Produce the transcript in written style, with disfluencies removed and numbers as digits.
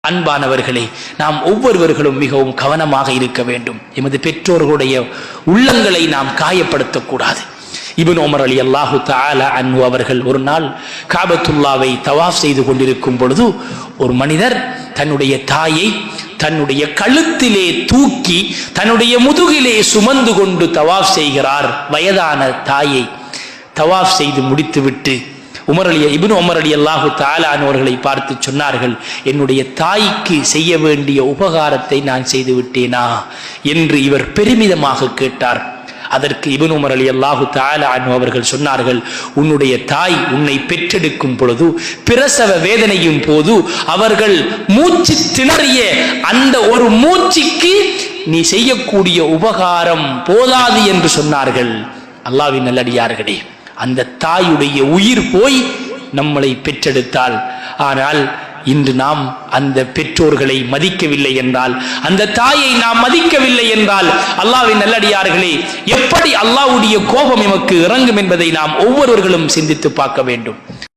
அன்பானவர்களே, நாம் ஒவ்வொருவர்களும் மிகவும் கவனமாக இருக்க வேண்டும். எமது பெற்றோர்களுடைய உள்ளங்களை நாம் காயப்படுத்தக்கூடாது. இப்னு உமர் ரலியல்லாஹு தஆலா அன்ஹு அவர்கள் ஒரு நாள் காபத்துல்லாவை தவாஃப் செய்து கொண்டிருக்கும் பொழுது ஒரு மனிதர் தன்னுடைய தாயை தன்னுடைய கழுத்திலே தூக்கி தன்னுடைய முதுகிலே சுமந்து கொண்டு தவாஃப் செய்கிறார். வயதான தாயை தவாஃப் செய்து முடித்துவிட்டு இப்னு உமர் ரலியல்லாஹு தஆலா அவர்களை பார்த்து சொன்னார்கள், என்னுடைய தாய்க்கு செய்ய வேண்டிய உபகாரத்தை நான் செய்து விட்டேனா என்று இவர் பெருமிதமாக கேட்டார். அதற்கு இப்னு உமர் ரலியல்லாஹு தஆலா அவர்கள் சொன்னார்கள், உன்னுடைய தாய் உன்னை பெற்றெடுக்கும் பொழுது பிரசவ வேதனையும் போது அவர்கள் மூச்சு திணறிய அந்த ஒரு மூச்சுக்கு நீ செய்யக்கூடிய உபகாரம் போதாது என்று சொன்னார்கள். அல்லாஹ்வின் நல்லடியார்களே, அந்த தாயுடைய உயிர் போய் நம்மளை பெற்றெடுத்தால், ஆனால் இன்று நாம் அந்த பெற்றோர்களை மதிக்கவில்லை என்றால், அந்த தாயை நாம் மதிக்கவில்லை என்றால், அல்லாஹ்வின் நல்லடியார்களே, எப்படி அல்லாஹ்வுடைய கோபம் எமக்கு இறங்கும் என்பதை நாம் ஒவ்வொருவர்களும் சிந்தித்து பார்க்க வேண்டும்.